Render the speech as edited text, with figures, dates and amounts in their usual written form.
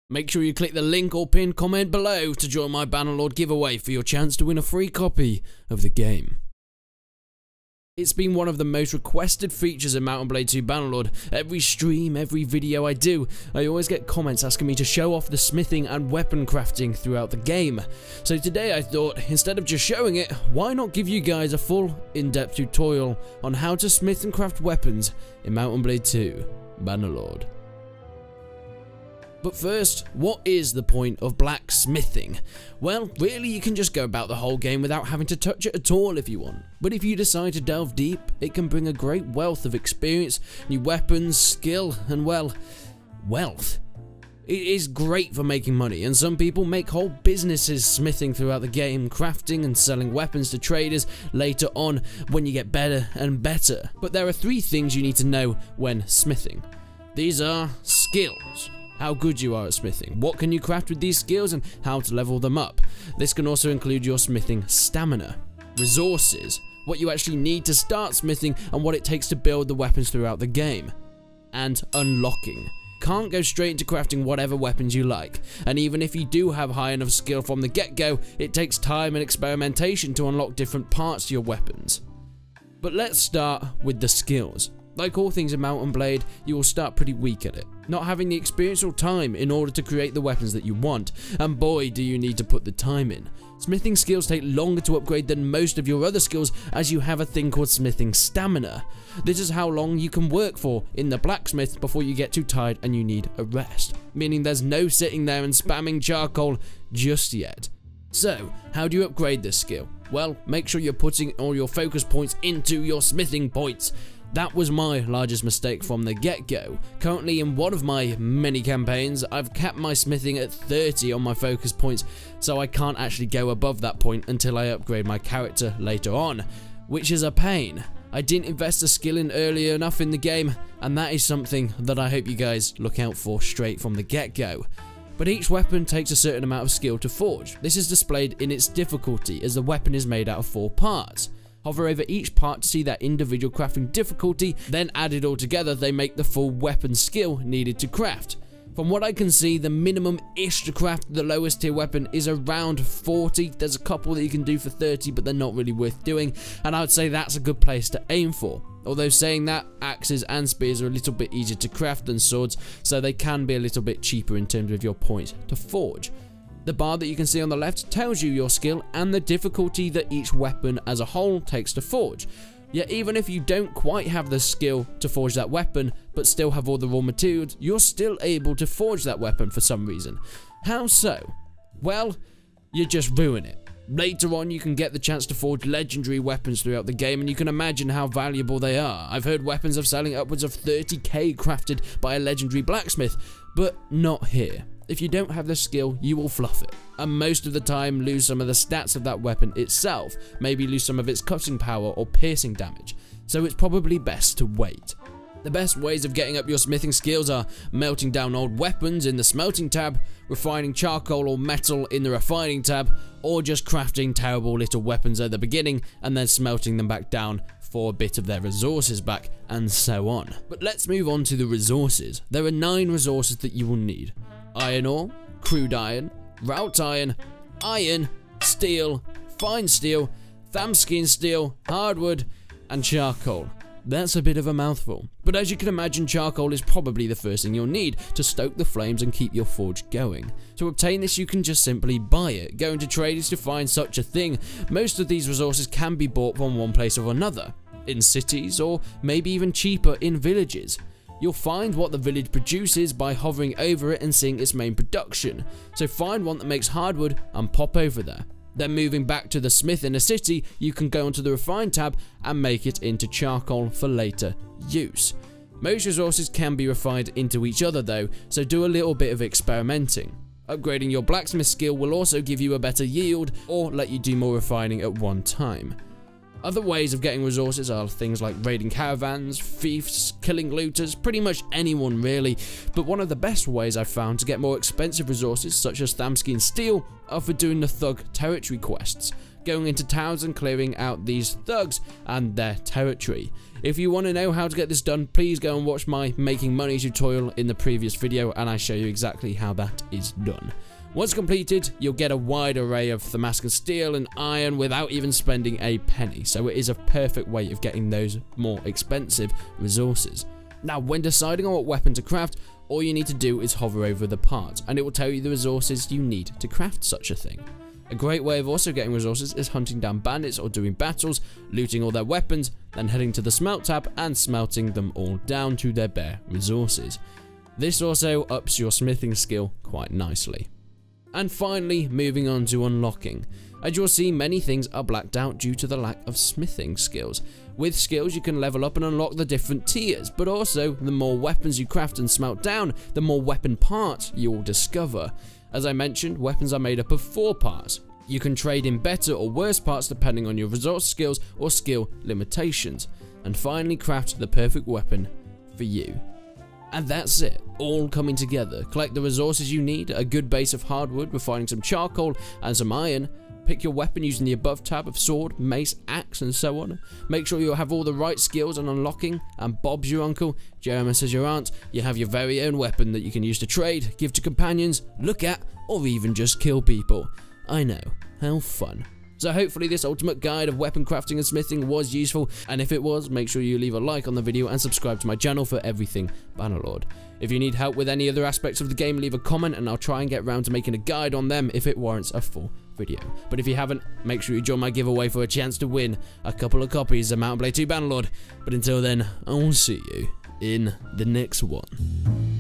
Make sure you click the link or pinned comment below to join my Bannerlord giveaway for your chance to win a free copy of the game. It's been one of the most requested features in Mount & Blade 2 Bannerlord. Every stream, every video I do, I always get comments asking me to show off the smithing and weapon crafting throughout the game. So today I thought, instead of just showing it, why not give you guys a full, in-depth tutorial on how to smith and craft weapons in Mount & Blade 2 Bannerlord. But first, what is the point of blacksmithing? Well, really you can just go about the whole game without having to touch it at all if you want. But if you decide to delve deep, it can bring a great wealth of experience, new weapons, skill, and well, wealth. It is great for making money, and some people make whole businesses smithing throughout the game, crafting and selling weapons to traders later on when you get better and better. But there are 3 things you need to know when smithing. These are skills. How good you are at smithing, what can you craft with these skills, and how to level them up. This can also include your smithing stamina. Resources, what you actually need to start smithing and what it takes to build the weapons throughout the game. And unlocking. Can't go straight into crafting whatever weapons you like, and even if you do have high enough skill from the get-go, it takes time and experimentation to unlock different parts to your weapons. But let's start with the skills. Like all things in Mount & Blade, you will start pretty weak at it, not having the experience or time in order to create the weapons that you want, and boy do you need to put the time in. Smithing skills take longer to upgrade than most of your other skills, as you have a thing called smithing stamina. This is how long you can work for in the blacksmith before you get too tired and you need a rest, meaning there's no sitting there and spamming charcoal just yet. So, how do you upgrade this skill? Well, make sure you're putting all your focus points into your smithing points. That was my largest mistake from the get-go. Currently in one of my many campaigns, I've capped my smithing at 30 on my focus points, so I can't actually go above that point until I upgrade my character later on, which is a pain. I didn't invest a skill in early enough in the game, and that is something that I hope you guys look out for straight from the get-go. But each weapon takes a certain amount of skill to forge. This is displayed in its difficulty, as the weapon is made out of 4 parts. Hover over each part to see their individual crafting difficulty, then added all together they make the full weapon skill needed to craft. From what I can see, the minimum-ish to craft the lowest tier weapon is around 40, there's a couple that you can do for 30 but they're not really worth doing, and I would say that's a good place to aim for. Although saying that, axes and spears are a little bit easier to craft than swords, so they can be a little bit cheaper in terms of your point to forge. The bar that you can see on the left tells you your skill and the difficulty that each weapon as a whole takes to forge. Yet even if you don't quite have the skill to forge that weapon, but still have all the raw materials, you're still able to forge that weapon for some reason. How so? Well, you just ruin it. Later on you can get the chance to forge legendary weapons throughout the game, and you can imagine how valuable they are. I've heard weapons of selling upwards of 30k crafted by a legendary blacksmith, but not here. If you don't have the skill, you will fluff it, and most of the time lose some of the stats of that weapon itself, maybe lose some of its cutting power or piercing damage, so it's probably best to wait. The best ways of getting up your smithing skills are melting down old weapons in the smelting tab, refining charcoal or metal in the refining tab, or just crafting terrible little weapons at the beginning and then smelting them back down for a bit of their resources back, and so on. But let's move on to the resources. There are 9 resources that you will need. Iron ore, crude iron, wrought iron, iron, steel, fine steel, thamskin steel, hardwood, and charcoal. That's a bit of a mouthful, but as you can imagine, charcoal is probably the first thing you'll need to stoke the flames and keep your forge going. To obtain this, you can just simply buy it, go into traders to find such a thing. Most of these resources can be bought from one place or another, in cities or maybe even cheaper in villages. You'll find what the village produces by hovering over it and seeing its main production, so find one that makes hardwood and pop over there. Then moving back to the smith in a city, you can go onto the refine tab and make it into charcoal for later use. Most resources can be refined into each other though, so do a little bit of experimenting. Upgrading your blacksmith skill will also give you a better yield or let you do more refining at one time. Other ways of getting resources are things like raiding caravans, thieves, killing looters, pretty much anyone really, but one of the best ways I've found to get more expensive resources such as Thamsky and steel are for doing the thug territory quests, going into towns and clearing out these thugs and their territory. If you want to know how to get this done, please go and watch my making money tutorial in the previous video and I show you exactly how that is done. Once completed, you'll get a wide array of Damascus steel and iron without even spending a penny, so it is a perfect way of getting those more expensive resources. Now, when deciding on what weapon to craft, all you need to do is hover over the part, and it will tell you the resources you need to craft such a thing. A great way of also getting resources is hunting down bandits or doing battles, looting all their weapons, then heading to the smelt tab and smelting them all down to their bare resources. This also ups your smithing skill quite nicely. And finally, moving on to unlocking. As you'll see, many things are blacked out due to the lack of smithing skills. With skills you can level up and unlock the different tiers, but also the more weapons you craft and smelt down, the more weapon parts you'll discover. As I mentioned, weapons are made up of 4 parts. You can trade in better or worse parts depending on your resource skills or skill limitations. And finally craft the perfect weapon for you. And that's it, all coming together. Collect the resources you need, a good base of hardwood, refining some charcoal and some iron. Pick your weapon using the above tab of sword, mace, axe and so on. Make sure you have all the right skills on unlocking, and Bob's your uncle, Jeremy says your aunt, you have your very own weapon that you can use to trade, give to companions, look at, or even just kill people. I know, how fun. So hopefully this ultimate guide of weapon crafting and smithing was useful, and if it was, make sure you leave a like on the video and subscribe to my channel for everything Bannerlord. If you need help with any other aspects of the game, leave a comment and I'll try and get round to making a guide on them if it warrants a full video. But if you haven't, make sure you join my giveaway for a chance to win a couple of copies of Mount & Blade 2 Bannerlord. But until then, I'll see you in the next one.